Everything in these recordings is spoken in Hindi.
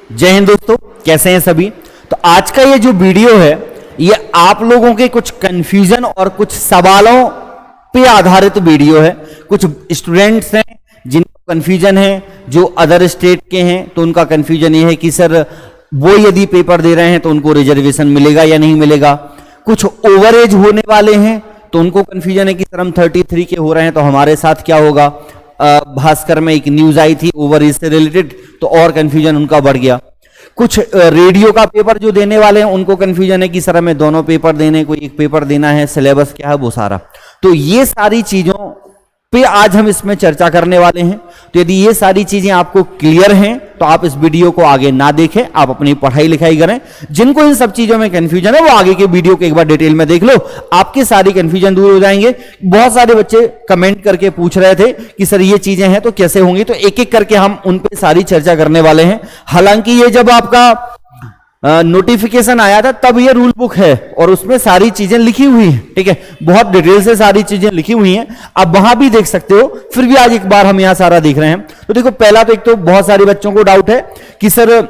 जय हिंद दोस्तों, कैसे हैं सभी। तो आज का ये जो वीडियो है ये आप लोगों के कुछ कंफ्यूजन और कुछ सवालों पे आधारित वीडियो है। कुछ स्टूडेंट्स हैं जिनको कंफ्यूजन है, जो अदर स्टेट के हैं, तो उनका कंफ्यूजन ये है कि सर वो यदि पेपर दे रहे हैं तो उनको रिजर्वेशन मिलेगा या नहीं मिलेगा। कुछ ओवर एज होने वाले हैं तो उनको कंफ्यूजन है कि सर हम 33 के हो रहे हैं तो हमारे साथ क्या होगा। भास्कर में एक न्यूज आई थी ओवर एज से रिलेटेड, तो और कंफ्यूजन उनका बढ़ गया। कुछ रेडियो का पेपर जो देने वाले हैं उनको कंफ्यूजन है कि सर हमें दोनों पेपर देने, कोई एक पेपर देना है, सिलेबस क्या है वो सारा। तो ये सारी चीजों पे आज हम इसमें चर्चा करने वाले हैं। तो यदि ये सारी चीजें आपको क्लियर हैं तो आप इस वीडियो को आगे ना देखें, आप अपनी पढ़ाई लिखाई करें। जिनको इन सब चीजों में कंफ्यूजन है वो आगे के वीडियो को एक बार डिटेल में देख लो, आपके सारी कंफ्यूजन दूर हो जाएंगे। बहुत सारे बच्चे कमेंट करके पूछ रहे थे कि सर ये चीजें हैं तो कैसे होंगी, तो एक एक करके हम उन पे सारी चर्चा करने वाले हैं। हालांकि ये जब आपका नोटिफिकेशन आया था तब ये रूल बुक है और उसमें सारी चीजें लिखी हुई हैं, ठीक है, बहुत डिटेल से सारी चीजें लिखी हुई हैं, आप वहां भी देख सकते हो। फिर भी आज एक बार हम यहां सारा देख रहे हैं। तो देखो, पहला तो एक तो बहुत सारे बच्चों को डाउट है कि सर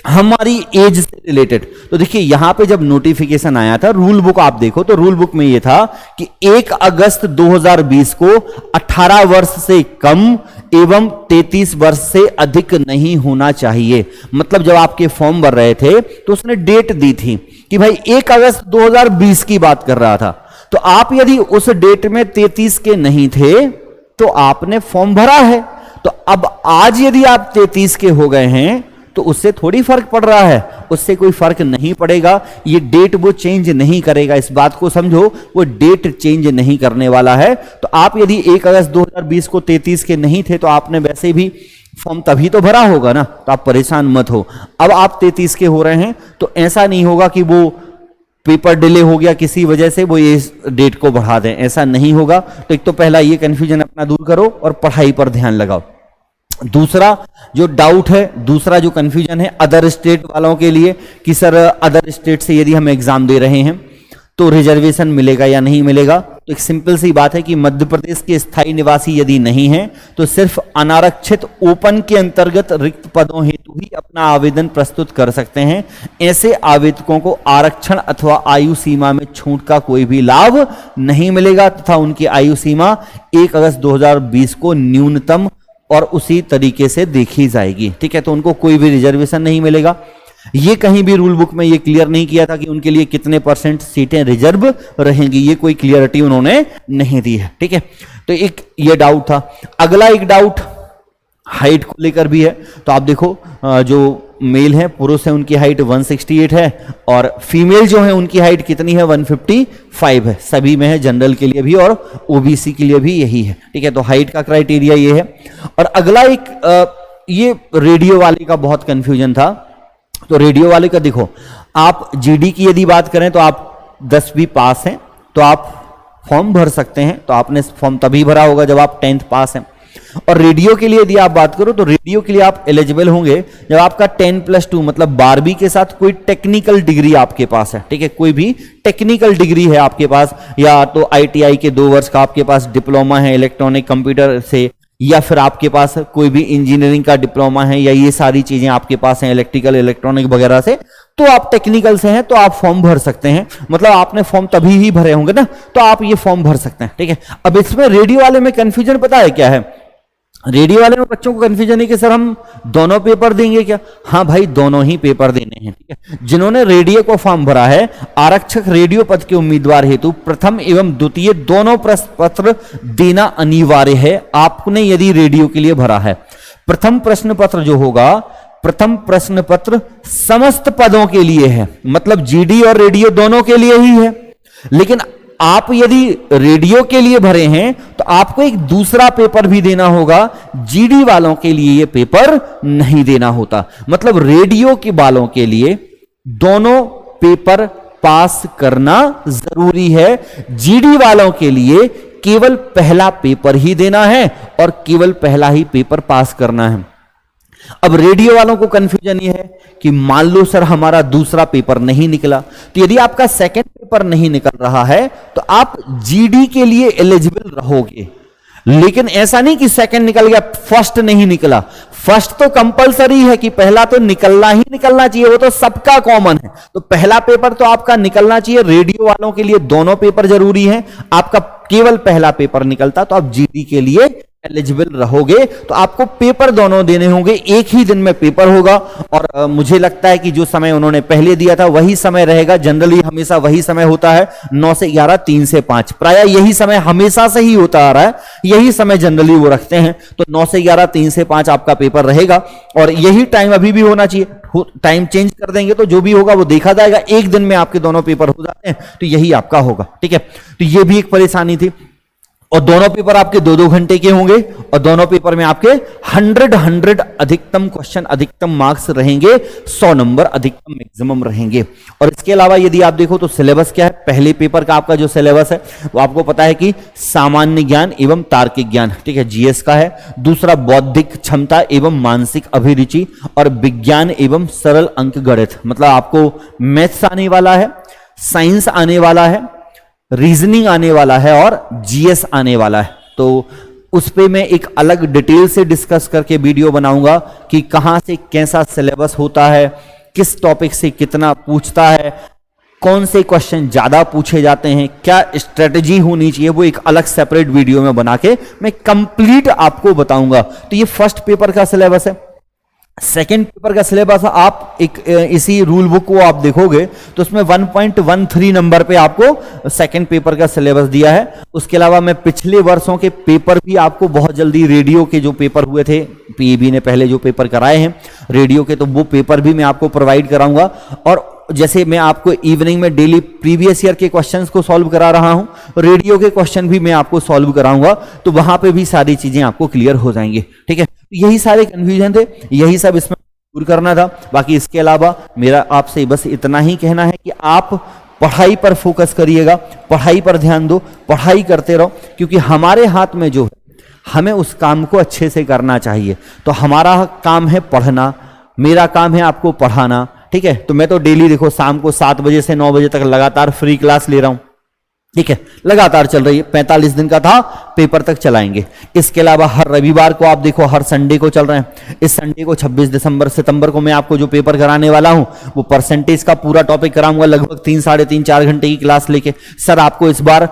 हमारी एज से रिलेटेड। तो देखिए यहां पे जब नोटिफिकेशन आया था, रूल बुक आप देखो तो रूल बुक में यह था कि 1 अगस्त 2020 को 18 वर्ष से कम एवं 33 वर्ष से अधिक नहीं होना चाहिए। मतलब जब आपके फॉर्म भर रहे थे तो उसने डेट दी थी कि भाई 1 अगस्त 2020 की बात कर रहा था। तो आप यदि उस डेट में 33 के नहीं थे तो आपने फॉर्म भरा है। तो अब आज यदि आप 33 के हो गए हैं तो उससे थोड़ी फर्क पड़ रहा है, उससे कोई फर्क नहीं पड़ेगा। ये डेट वो चेंज नहीं करेगा, इस बात को समझो, वो डेट चेंज नहीं करने वाला है। तो आप यदि 1 अगस्त 2020 को 33 के नहीं थे तो आपने वैसे भी फॉर्म तभी तो भरा होगा ना, तो आप परेशान मत हो। अब आप 33 के हो रहे हैं तो ऐसा नहीं होगा कि वो पेपर डिले हो गया किसी वजह से वो ये डेट को बढ़ा दें, ऐसा नहीं होगा। तो एक तो पहला ये कंफ्यूजन अपना दूर करो और पढ़ाई पर ध्यान लगाओ। दूसरा जो डाउट है, दूसरा जो कंफ्यूजन है अदर स्टेट वालों के लिए कि सर अदर स्टेट से यदि हम एग्जाम दे रहे हैं तो रिजर्वेशन मिलेगा या नहीं मिलेगा। तो एक सिंपल सी बात है कि मध्य प्रदेश के स्थायी निवासी यदि नहीं है तो सिर्फ अनारक्षित ओपन के अंतर्गत रिक्त पदों हेतु ही अपना आवेदन प्रस्तुत कर सकते हैं। ऐसे आवेदकों को आरक्षण अथवा आयु सीमा में छूट का कोई भी लाभ नहीं मिलेगा तथा उनकी आयु सीमा 1 अगस्त 2020 को न्यूनतम और उसी तरीके से देखी जाएगी, ठीक है। तो उनको कोई भी रिजर्वेशन नहीं मिलेगा। ये कहीं भी रूल बुक में ये क्लियर नहीं किया था कि उनके लिए कितने % सीटें रिजर्व रहेंगी, ये कोई क्लियरिटी उन्होंने नहीं दी है, ठीक है। तो एक ये डाउट था। अगला एक डाउट हाइट को लेकर भी है। तो आप देखो जो मेल है, पुरुष है, उनकी हाइट 168 है और फीमेल जो है उनकी हाइट कितनी है, 155 है। सभी में है, जनरल के लिए भी और ओबीसी के लिए भी यही है, ठीक है। तो हाइट का क्राइटेरिया ये है। और अगला एक ये रेडियो वाले का बहुत कंफ्यूजन था। तो रेडियो वाले का देखो, आप जीडी की यदि बात करें तो आप 10वीं पास हैं तो आप फॉर्म भर सकते हैं। तो आपने फॉर्म तभी भरा होगा जब आप 10th पास हैं। और रेडियो के लिए यदि आप बात करो तो रेडियो के लिए आप एलिजिबल होंगे जब आपका 10+2 मतलब 12वीं के साथ कोई टेक्निकल डिग्री आपके पास है, ठीक है। कोई भी टेक्निकल डिग्री है आपके पास, या तो आईटीआई के 2 वर्ष का आपके पास डिप्लोमा है इलेक्ट्रॉनिक कंप्यूटर से, या फिर आपके पास कोई भी इंजीनियरिंग का डिप्लोमा है, या ये सारी चीजें आपके पास हैं इलेक्ट्रिकल इलेक्ट्रॉनिक वगैरह से, तो आप टेक्निकल से हैं तो आप फॉर्म भर सकते हैं। मतलब आपने फॉर्म तभी ही भरे होंगे ना, तो आप ये फॉर्म भर सकते हैं, ठीक है। अब इसमें रेडियो वाले में कंफ्यूजन पता है क्या है? रेडियो वाले में बच्चों को कंफ्यूजन है कि सर हम दोनों पेपर देंगे क्या? हाँ भाई, दोनों ही पेपर देने हैं, ठीक है। जिन्होंने रेडियो को फॉर्म भरा है, आरक्षक रेडियो पद के उम्मीदवार हेतु प्रथम एवं द्वितीय दोनों प्रश्न पत्र देना अनिवार्य है। आपने यदि रेडियो के लिए भरा है, प्रथम प्रश्न पत्र जो होगा, प्रथम प्रश्न पत्र समस्त पदों के लिए है, मतलब जीडी और रेडियो दोनों के लिए ही है। लेकिन आप यदि रेडियो के लिए भरे हैं तो आपको एक दूसरा पेपर भी देना होगा। जीडी वालों के लिए यह पेपर नहीं देना होता। मतलब रेडियो के वालों के लिए दोनों पेपर पास करना जरूरी है। जीडी वालों के लिए केवल पहला पेपर ही देना है और केवल पहला ही पेपर पास करना है। अब रेडियो वालों को कंफ्यूजन ये है कि मान लो सर हमारा दूसरा पेपर नहीं निकला, तो यदि आपका सेकंड पेपर नहीं निकल रहा है तो आप जीडी के लिए एलिजिबल रहोगे। लेकिन ऐसा नहीं कि सेकंड निकल गया फर्स्ट नहीं निकला। फर्स्ट तो कंपलसरी है कि पहला तो निकलना ही निकलना चाहिए, वो तो सबका कॉमन है। तो पहला पेपर तो आपका निकलना चाहिए। रेडियो वालों के लिए दोनों पेपर जरूरी हैं। आपका केवल पहला पेपर निकलता तो आप जीडी के लिए एलिजिबल रहोगे। तो आपको पेपर दोनों देने होंगे, एक ही दिन में पेपर होगा। और मुझे लगता है कि जो समय उन्होंने पहले दिया था वही समय रहेगा। जनरली हमेशा वही समय होता है, 9 से 11, 3 से 5, प्राय यही समय हमेशा से ही होता आ रहा है। यही समय जनरली वो रखते हैं। तो 9 से 11, 3 से 5 आपका पेपर रहेगा और यही टाइम अभी भी होना चाहिए। टाइम चेंज कर देंगे तो जो भी होगा वो देखा जाएगा। एक दिन में आपके दोनों पेपर हो जाते हैं तो यही आपका होगा, ठीक है। तो ये भी एक परेशानी थी। और दोनों पेपर आपके 2-2 घंटे के होंगे और दोनों पेपर में आपके 100 अधिकतम क्वेश्चन, अधिकतम मार्क्स रहेंगे, 100 नंबर अधिकतम मैक्सिमम रहेंगे। और इसके अलावा यदि आप देखो तो सिलेबस क्या है, पहले पेपर का आपका जो सिलेबस है वो आपको पता है कि सामान्य ज्ञान एवं तार्किक ज्ञान, ठीक है, जीएस का है। दूसरा बौद्धिक क्षमता एवं मानसिक अभिरुचि और विज्ञान एवं सरल अंक गणित, मतलब आपको मैथ्स आने वाला है, साइंस आने वाला है, रीजनिंग आने वाला है और जीएस आने वाला है। तो उस पे मैं एक अलग डिटेल से डिस्कस करके वीडियो बनाऊंगा कि कहां से कैसा सिलेबस होता है, किस टॉपिक से कितना पूछता है, कौन से क्वेश्चन ज्यादा पूछे जाते हैं, क्या स्ट्रेटजी होनी चाहिए, वो एक अलग सेपरेट वीडियो में बना के मैं कंप्लीट आपको बताऊंगा। तो ये फर्स्ट पेपर का सिलेबस है। सेकेंड पेपर का सिलेबस आप एक इसी रूल बुक को आप देखोगे तो उसमें 1.13 नंबर पे आपको सेकेंड पेपर का सिलेबस दिया है। उसके अलावा मैं पिछले वर्षों के पेपर भी आपको बहुत जल्दी, रेडियो के जो पेपर हुए थे, पीएबी ने पहले जो पेपर कराए हैं रेडियो के, तो वो पेपर भी मैं आपको प्रोवाइड कराऊंगा। और जैसे मैं आपको इवनिंग में डेली प्रीवियस ईयर के क्वेश्चंस को सॉल्व करा रहा हूं, रेडियो के क्वेश्चन भी मैं आपको सॉल्व कराऊंगा, तो वहां पे भी सारी चीजें आपको क्लियर हो जाएंगी, ठीक है। यही सारे कंफ्यूजन थे, यही सब इसमें दूर करना था। बाकी इसके अलावा मेरा आपसे बस इतना ही कहना है कि आप पढ़ाई पर फोकस करिएगा, पढ़ाई पर ध्यान दो, पढ़ाई करते रहो, क्योंकि हमारे हाथ में जो है हमें उस काम को अच्छे से करना चाहिए। तो हमारा काम है पढ़ना, मेरा काम है आपको पढ़ाना, ठीक है। तो मैं तो डेली देखो शाम को 7 बजे से 9 बजे तक लगातार फ्री क्लास ले रहा हूं, ठीक है, लगातार चल रही है। 45 दिन का था, पेपर तक चलाएंगे। इसके अलावा हर रविवार को आप देखो, हर संडे को चल रहे हैं। इस संडे को 26 सितंबर को मैं आपको जो पेपर कराने वाला हूं वो परसेंटेज का पूरा टॉपिक कराऊंगा, लगभग 3, साढ़े 3, 4 घंटे की क्लास लेके। सर आपको इस बार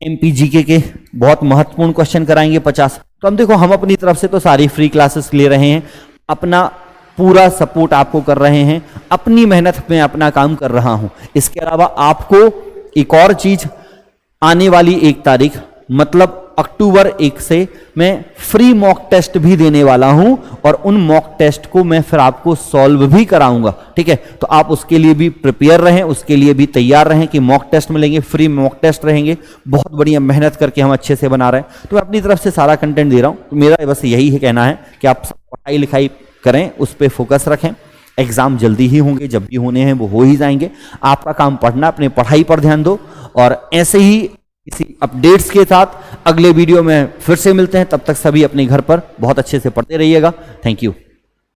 एमपीजीके के बहुत महत्वपूर्ण क्वेश्चन कराएंगे 50। तो हम देखो, हम अपनी तरफ से तो सारी फ्री क्लासेस ले रहे हैं, अपना पूरा सपोर्ट आपको कर रहे हैं, अपनी मेहनत में अपना काम कर रहा हूं। इसके अलावा आपको एक और चीज, आने वाली 1 तारीख मतलब अक्टूबर 1 से मैं फ्री मॉक टेस्ट भी देने वाला हूं और उन मॉक टेस्ट को मैं फिर आपको सॉल्व भी कराऊंगा, ठीक है। तो आप उसके लिए भी प्रिपेयर रहें, उसके लिए भी तैयार रहें कि मॉक टेस्ट मिलेंगे, फ्री मॉक टेस्ट रहेंगे। बहुत बढ़िया मेहनत करके हम अच्छे से बना रहे हैं, तो मैं अपनी तरफ से सारा कंटेंट दे रहा हूं। तो मेरा बस यही है कहना है कि आप पढ़ाई लिखाई करें, उस पर फोकस रखें। एग्जाम जल्दी ही होंगे, जब भी होने हैं वो हो ही जाएंगे। आपका काम पढ़ना, अपने पढ़ाई पर ध्यान दो। और ऐसे ही इसी अपडेट्स के साथ अगले वीडियो में फिर से मिलते हैं। तब तक सभी अपने घर पर बहुत अच्छे से पढ़ते रहिएगा। Thank you.